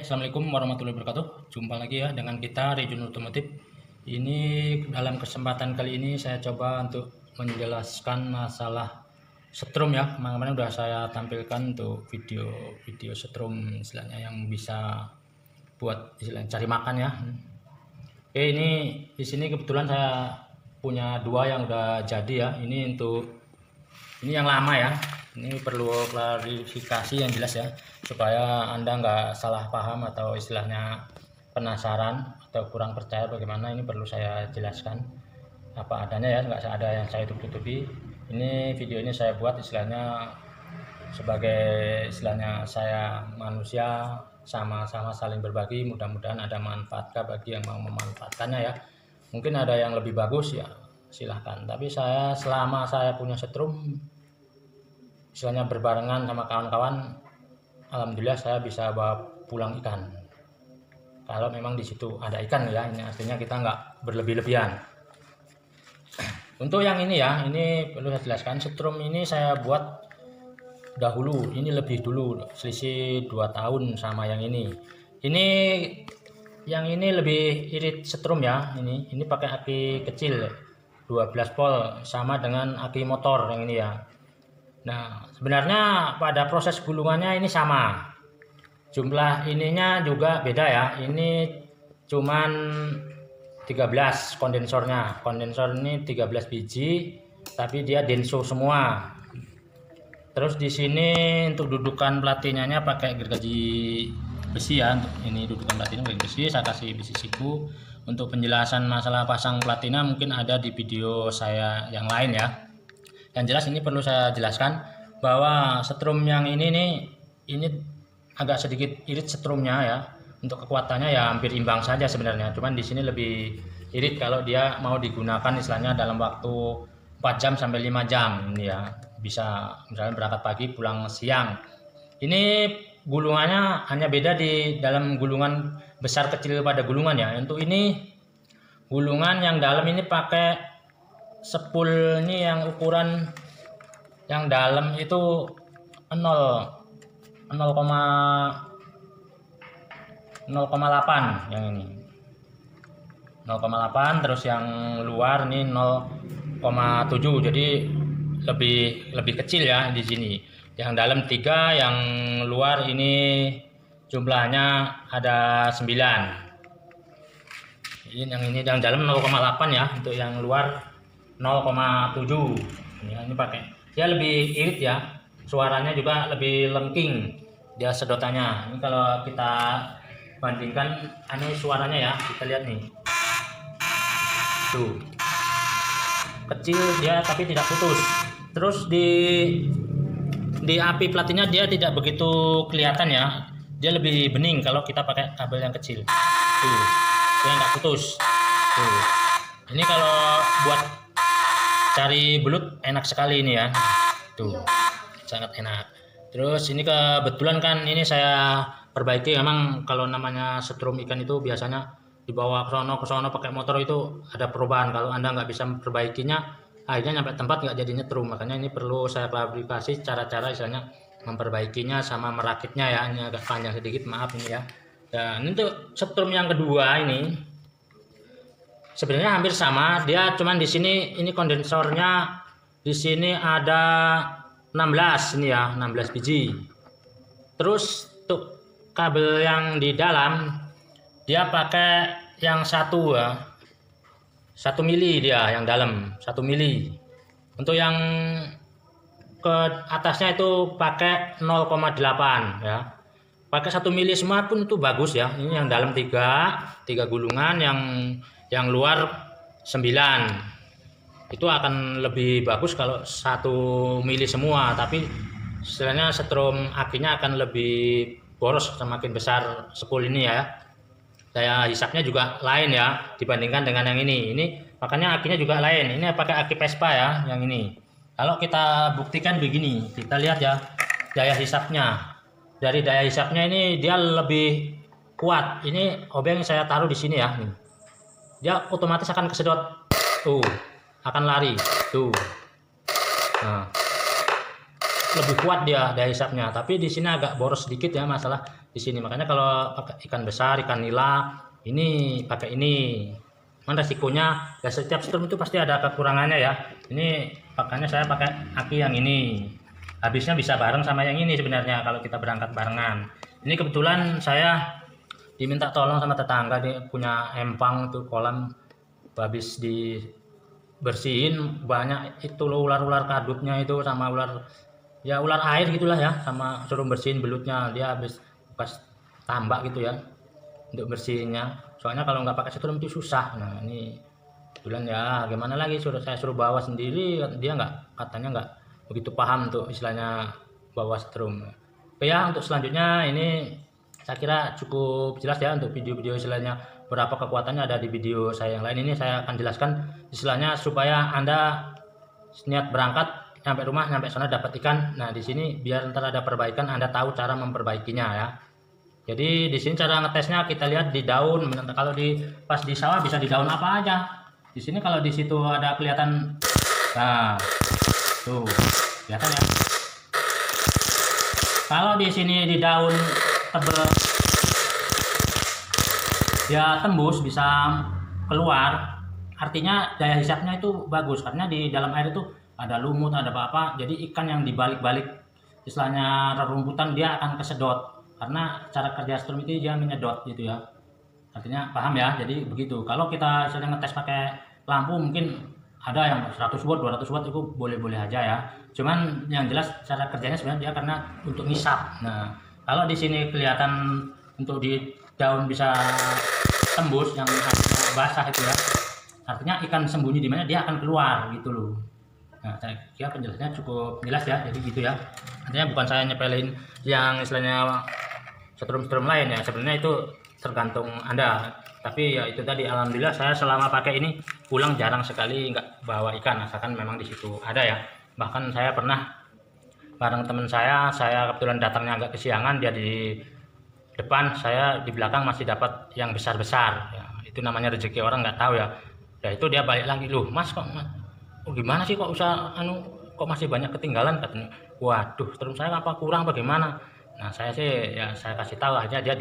Assalamualaikum warahmatullahi wabarakatuh. Jumpa lagi ya dengan kita Rejun Otomotif. Ini dalam kesempatan kali ini saya coba untuk menjelaskan masalah setrum ya. Kemarin udah saya tampilkan untuk video setrum istilahnya yang bisa buat istilahnya cari makan ya. Oke, ini di sini kebetulan saya punya dua yang udah jadi ya. Ini yang lama ya. Ini perlu klarifikasi yang jelas ya, supaya Anda nggak salah paham atau istilahnya penasaran atau kurang percaya bagaimana. Ini perlu saya jelaskan apa adanya ya, nggak ada yang saya tutup-tutupi. Ini video ini saya buat istilahnya sebagai istilahnya saya manusia sama-sama saling berbagi, mudah-mudahan ada manfaatnya bagi yang mau memanfaatkannya ya. Mungkin ada yang lebih bagus ya silahkan, tapi selama saya punya setrum istilahnya berbarengan sama kawan-kawan, alhamdulillah saya bisa bawa pulang ikan. Kalau memang di situ ada ikan ya, ini artinya kita nggak berlebih-lebihan. Untuk yang ini ya, ini perlu saya jelaskan, setrum ini saya buat dahulu, ini lebih dulu, selisih 2 tahun sama yang ini. Yang ini lebih irit setrum ya, ini pakai aki kecil 12 volt sama dengan aki motor yang ini ya. Nah, sebenarnya pada proses gulungannya ini sama. Jumlah ininya juga beda ya. Ini cuman 13 kondensornya. Kondensor ini 13 biji, tapi dia denso semua. Terus di sini untuk dudukan platinanya pakai gergaji besi ya. Untuk ini dudukan platina gergaji besi, saya kasih besi siku. Untuk penjelasan masalah pasang platina mungkin ada di video saya yang lain ya. Yang jelas ini perlu saya jelaskan bahwa setrum yang ini agak sedikit irit setrumnya ya. Untuk kekuatannya ya hampir imbang saja sebenarnya. Cuman di sini lebih irit kalau dia mau digunakan istilahnya dalam waktu 4 jam sampai 5 jam ini ya. Bisa misalnya berangkat pagi pulang siang. Ini gulungannya hanya beda di dalam gulungan besar kecil pada gulungan ya. Untuk ini gulungan yang dalam ini pakai sepul ini yang ukuran yang dalam itu 0,8 yang ini 0,8, terus yang luar ini 0,7, jadi lebih kecil ya di sini. Yang dalam 3, yang luar ini jumlahnya ada 9. Yang dalam 0,8 ya, untuk yang luar 0,7 ya. Ini pakai dia lebih irit ya, suaranya juga lebih lengking dia sedotannya. Ini kalau kita bandingkan suaranya ya, kita lihat nih tuh, kecil dia tapi tidak putus. Terus di api platinnya dia tidak begitu kelihatan ya, dia lebih bening kalau kita pakai kabel yang kecil tuh, dia nggak putus tuh. Ini kalau buat cari belut enak sekali ini ya, tuh sangat enak. Terus ini kebetulan kan ini saya perbaiki. Memang kalau namanya setrum ikan itu biasanya dibawa ke sono pakai motor itu ada perubahan. Kalau Anda nggak bisa memperbaikinya, akhirnya nyampe tempat nggak jadi nyetrum. Makanya ini perlu saya klarifikasi cara-cara misalnya memperbaikinya sama merakitnya ya. Ini agak panjang sedikit, maaf ini ya. Dan untuk setrum yang kedua ini sebenarnya hampir sama, dia cuman di sini ini kondensornya di sini ada 16 ini ya, 16 biji. Terus untuk kabel yang di dalam dia pakai yang 1 ya, 1 mili dia yang dalam 1 mili. Untuk yang ke atasnya itu pakai 0,8 ya. Pakai 1 mili semua pun itu bagus ya. Ini yang dalam 3 gulungan, yang luar 9. Itu akan lebih bagus kalau 1 mili semua, tapi istilahnya setrum akinya akan lebih boros semakin besar spool ini ya. Daya hisapnya juga lain ya dibandingkan dengan yang ini. Ini makanya akinya juga lain. Ini pakai aki Vespa ya yang ini. Kalau kita buktikan begini, kita lihat ya daya hisapnya. Dari daya hisapnya ini dia lebih kuat. Ini obeng saya taruh di sini ya. Dia otomatis akan kesedot tuh, akan lari tuh. Nah, lebih kuat dia daya hisapnya, tapi di sini agak boros sedikit ya masalah di sini. Makanya kalau pakai ikan besar, ikan nila, ini pakai ini. Cuman resikonya ya setiap strum itu pasti ada kekurangannya ya. Ini makanya saya pakai aki yang ini. Habisnya bisa bareng sama yang ini sebenarnya kalau kita berangkat barengan. Ini kebetulan saya diminta tolong sama tetangga, dia punya empang tuh kolam, habis dibersihin banyak itu loh ular-ular kadutnya itu sama ular air gitulah ya, sama suruh bersihin belutnya, dia habis pas tambak gitu ya untuk bersihinnya. Soalnya kalau nggak pakai setrum itu susah. Nah ini kebetulan ya gimana lagi, saya suruh bawa sendiri, dia katanya nggak begitu paham untuk istilahnya bawa setrum. Oke ya, untuk selanjutnya ini saya kira cukup jelas ya untuk video-video istilahnya berapa kekuatannya ada di video saya yang lain. Ini saya akan jelaskan istilahnya supaya Anda niat berangkat sampai rumah, sampai sana dapat ikan. Nah di sini biar ntar ada perbaikan, Anda tahu cara memperbaikinya ya. Jadi di sini cara ngetesnya kita lihat di daun. Kalau pas di sawah bisa di daun apa aja. Di sini kalau di situ ada kelihatan, nah tuh kelihatan ya. Kalau di sini di daun tebel ya tembus bisa keluar, artinya daya hisapnya itu bagus karena di dalam air itu ada lumut, ada apa-apa. Jadi ikan yang dibalik-balik istilahnya rerumputan dia akan kesedot, karena cara kerja strum itu dia menyedot gitu ya. Artinya paham ya. Jadi begitu. Kalau kita istilahnya ngetes pakai lampu mungkin ada yang 100 watt, 200 watt itu boleh-boleh aja ya. Cuman yang jelas cara kerjanya sebenarnya dia karena untuk ngisap. Nah, kalau di sini kelihatan untuk di daun bisa tembus yang basah itu ya. Artinya ikan sembunyi di mana dia akan keluar gitu loh. Nah, saya kira penjelasannya cukup jelas ya. Jadi gitu ya. Artinya bukan saya nyepelin yang istilahnya setrum-setrum lain ya. Sebenarnya itu tergantung Anda. Tapi ya itu tadi, alhamdulillah saya selama pakai ini pulang jarang sekali nggak bawa ikan, asalkan memang di situ ada ya. Bahkan saya pernah bareng teman saya kebetulan datangnya agak kesiangan, dia di depan, saya di belakang masih dapat yang besar-besar ya. Itu namanya rezeki orang nggak tahu ya. Ya itu dia balik lagi, loh mas kok gimana sih kok usah kok masih banyak ketinggalan, katanya. Waduh, terus saya apa kurang bagaimana? Nah saya sih ya saya kasih tahu aja, dia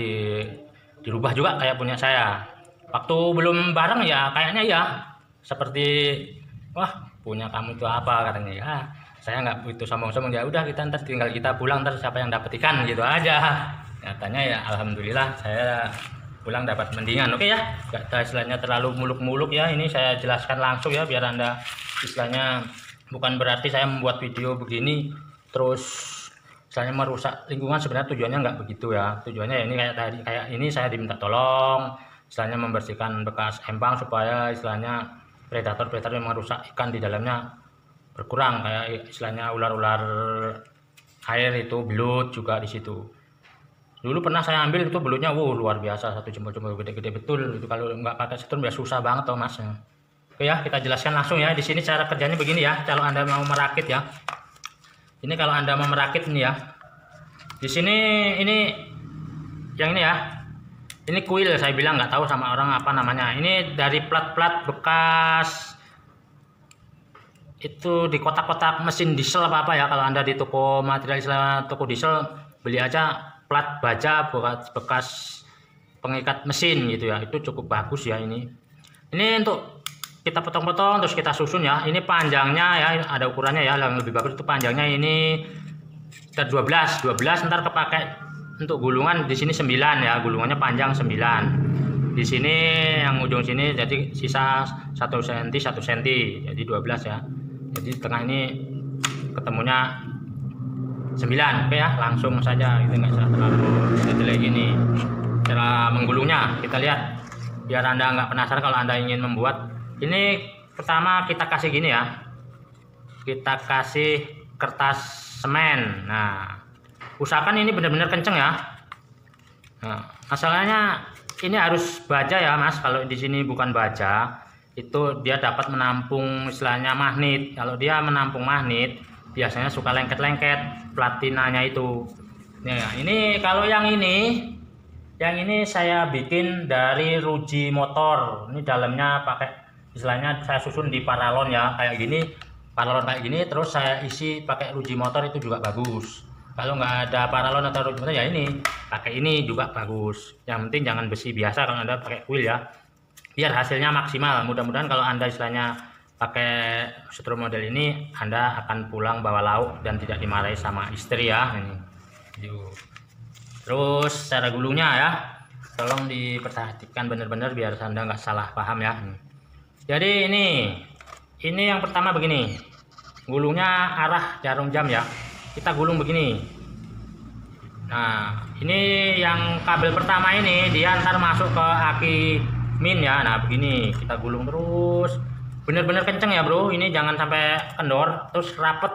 dirubah juga kayak punya saya. Waktu belum bareng ya kayaknya ya seperti wah punya kamu itu apa, katanya ya. Saya nggak begitu sombong-sombong, ya udah kita ntar tinggal kita pulang, ntar siapa yang dapat ikan gitu aja. Nyatanya ya alhamdulillah saya pulang dapat mendingan. Oke ya, nggak ada istilahnya terlalu muluk-muluk ya. Ini saya jelaskan langsung ya biar Anda istilahnya bukan berarti saya membuat video begini terus istilahnya merusak lingkungan. Sebenarnya tujuannya nggak begitu ya. Tujuannya ya ini kayak tadi, kayak ini saya diminta tolong istilahnya membersihkan bekas empang supaya istilahnya predator-predator yang merusak ikan di dalamnya berkurang, kayak istilahnya ular-ular air itu, belut juga di situ. Dulu pernah saya ambil itu belutnya, wow luar biasa, satu jempol-jempol gede-gede betul. Itu kalau nggak pakai setrum ya susah banget toh mas. Oke ya, kita jelaskan langsung ya. Di sini cara kerjanya begini ya. Kalau Anda mau merakit ya, ini kalau Anda mau merakit ini ya. Di sini ini yang ini ya. Ini kuil, saya bilang nggak tahu sama orang apa namanya. Ini dari plat-plat bekas itu di kotak-kotak mesin diesel apa ya. Kalau Anda di toko material istilah toko diesel beli aja plat baja bekas pengikat mesin gitu ya. Itu cukup bagus ya ini. Ini untuk kita potong-potong terus kita susun ya. Ini panjangnya ya ada ukurannya ya. Yang lebih bagus itu panjangnya ini kita 12 ntar kepakai. Untuk gulungan di sini 9 ya, gulungannya panjang 9. Di sini yang ujung sini jadi sisa 1 cm 1 cm, jadi 12 ya. Jadi tengah ini ketemunya 9. Oke ya, langsung saja, itu nggak usah terlalu detail gini. Cara menggulungnya kita lihat biar Anda nggak penasaran kalau Anda ingin membuat. Ini pertama kita kasih gini ya, kita kasih kertas semen. Nah usahakan ini benar-benar kenceng ya. Nah, masalahnya ini harus baja ya mas. Kalau di sini bukan baja, itu dia dapat menampung istilahnya magnet. Kalau dia menampung magnet, biasanya suka lengket-lengket platinanya itu. Nah, ini kalau yang ini saya bikin dari ruji motor. Ini dalamnya pakai istilahnya saya susun di paralon ya, kayak gini, paralon kayak gini. Terus saya isi pakai ruji motor, itu juga bagus. Kalau nggak ada paralon atau root meter ya ini, pakai ini juga bagus. Yang penting jangan besi biasa kalau Anda pakai kuil ya. Biar hasilnya maksimal. Mudah-mudahan kalau Anda istilahnya pakai setrum model ini, Anda akan pulang bawa lauk dan tidak dimarahi sama istri ya. Ini. Yuk. Terus cara gulungnya ya, tolong diperhatikan benar-benar biar Anda nggak salah paham ya. Jadi ini yang pertama begini, gulungnya arah jarum jam ya. Kita gulung begini. Nah, ini yang kabel pertama ini dia ntar masuk ke aki min ya. Nah, begini kita gulung terus, bener-bener kenceng ya bro. Ini jangan sampai kendor, terus rapet.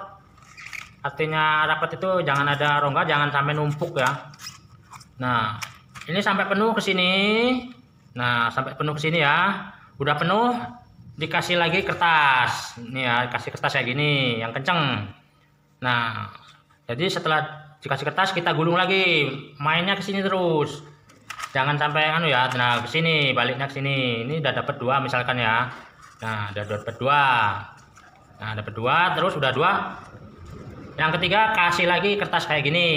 Artinya rapet itu jangan ada rongga, jangan sampai numpuk ya. Nah, ini sampai penuh ke sini. Nah, sampai penuh ke sini ya. Udah penuh, dikasih lagi kertas. Ini ya, kasih kertas kayak gini, yang kenceng. Nah, jadi setelah dikasih kertas kita gulung lagi, mainnya ke sini terus. Jangan sampai ya. Nah, ke sini, baliknya ke sini. Ini udah dapat 2 misalkan ya. Nah, udah dapat 2. Nah, dapat 2, terus udah 2. Yang ketiga kasih lagi kertas kayak gini.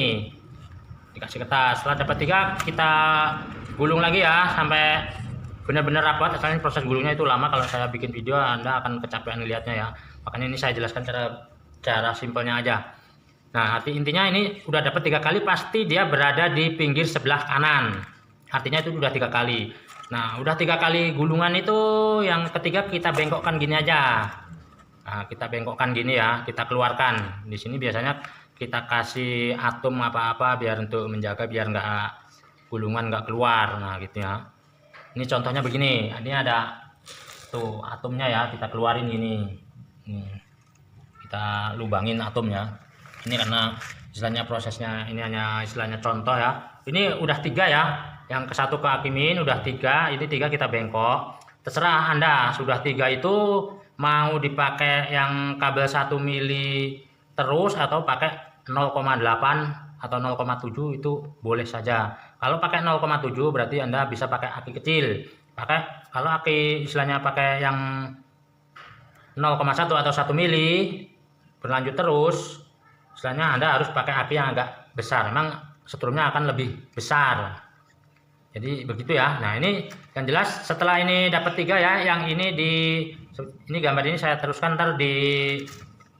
Dikasih kertas. Setelah dapat 3 kita gulung lagi ya sampai benar-benar rapat. Soalnya proses gulungnya itu lama, kalau saya bikin video Anda akan kecapean lihatnya ya. Makanya ini saya jelaskan cara simpelnya aja. Nah, arti intinya ini udah dapat 3 kali, pasti dia berada di pinggir sebelah kanan. Artinya itu udah 3 kali. Nah, udah 3 kali gulungan itu, yang ketiga kita bengkokkan gini aja. Nah, kita bengkokkan gini ya, kita keluarkan. Di sini biasanya kita kasih atom apa-apa biar untuk menjaga biar nggak gulungan nggak keluar. Nah, gitu ya. Ini contohnya begini. Ini ada tuh atomnya ya, kita keluarin gini. Nih, kita lubangin atomnya. Ini karena istilahnya prosesnya ini hanya istilahnya contoh ya. Ini udah 3 ya. Yang ke satu ke aki min udah 3. Ini 3 kita bengkok. Terserah Anda, sudah 3 itu mau dipakai yang kabel 1 mili terus atau pakai 0,8 atau 0,7 itu boleh saja. Kalau pakai 0,7 berarti Anda bisa pakai aki kecil. Kalau aki istilahnya pakai yang 0,1 atau 1 mili berlanjut terus, istilahnya Anda harus pakai aki yang agak besar, memang setrumnya akan lebih besar. Jadi begitu ya. Nah, ini yang jelas setelah ini dapat 3 ya, yang ini gambar ini saya teruskan ntar di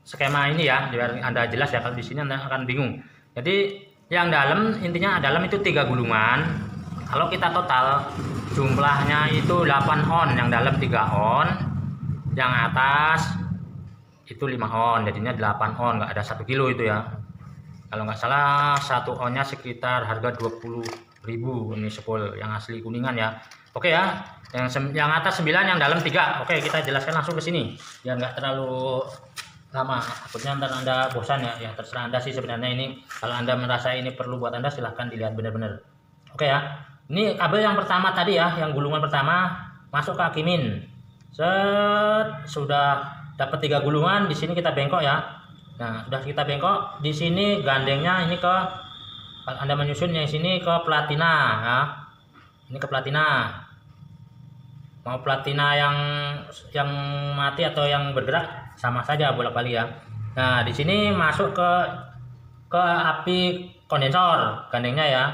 skema ini ya, biar Anda jelas ya. Kalau di sini Anda akan bingung. Jadi yang dalam, intinya dalam itu 3 gulungan. Kalau kita total jumlahnya itu 8 on, yang dalam 3 on, yang atas itu 5 on, jadinya 8 on, nggak ada 1 kilo itu ya. Kalau nggak salah 1 onnya sekitar harga 20.000 ini sepul yang asli kuningan ya. Oke ya, yang atas 9, yang dalam 3. Oke, kita jelaskan langsung ke sini ya, nggak terlalu lama, takutnya ntar Anda bosan ya. Ya terserah Anda sih sebenarnya. Ini kalau Anda merasa ini perlu buat Anda, silahkan dilihat benar-benar. Oke ya, ini kabel yang pertama tadi ya, yang gulungan pertama masuk ke aki min. Sudah dapat 3 gulungan, di sini kita bengkok ya. Nah, sudah kita bengkok, di sini gandengnya ini ke, kalau Anda menyusun yang sini ke platina ya. Ini ke platina. Mau platina yang mati atau yang bergerak sama saja bolak-balik ya. Nah, di sini masuk ke api kondensor gandengnya ya.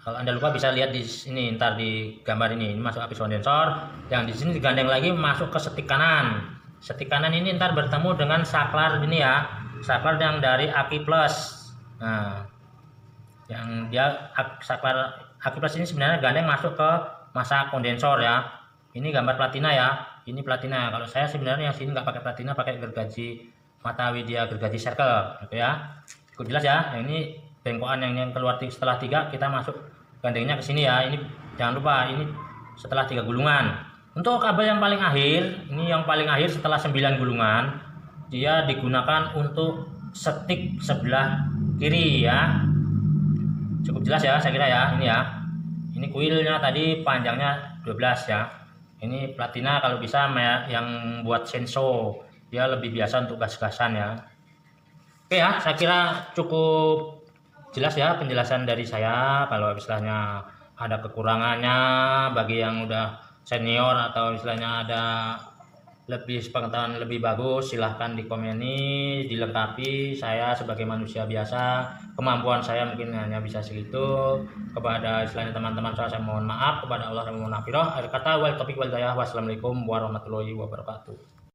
Kalau Anda lupa bisa lihat di sini, ntar di gambar ini masuk api kondensor. Yang di sini digandeng lagi masuk ke setik kanan. Setik kanan ini ntar bertemu dengan saklar ini ya, saklar yang dari aki plus. Nah, yang dia saklar aki plus ini sebenarnya gandeng masuk ke masa kondensor ya. Ini gambar platina ya, ini platina. Kalau saya sebenarnya yang sini nggak pakai platina, pakai gergaji mata widya, gergaji circle gitu ya. Cukup jelas ya. Yang ini bengkokan yang keluar setelah 3, kita masuk gandengnya ke sini ya. Ini jangan lupa, ini setelah 3 gulungan. Untuk kabel yang paling akhir, ini yang paling akhir setelah 9 gulungan, dia digunakan untuk setik sebelah kiri ya. Cukup jelas ya, saya kira ya. Ini ya, ini kuilnya tadi panjangnya 12 ya. Ini platina, kalau bisa yang buat senso, dia lebih biasa untuk gas-gasan ya. Oke ya, saya kira cukup jelas ya penjelasan dari saya. Kalau istilahnya ada kekurangannya bagi yang udah senior atau istilahnya ada lebih pengetahuan lebih bagus, silahkan dikomeni, dilengkapi. Saya sebagai manusia biasa, kemampuan saya mungkin hanya bisa segitu. Kepada istilahnya teman-teman saya mohon maaf, kepada Allah saya mohon maaf. Akhir kata wal taufiq wal hidayah. Wassalamualaikum warahmatullahi wabarakatuh.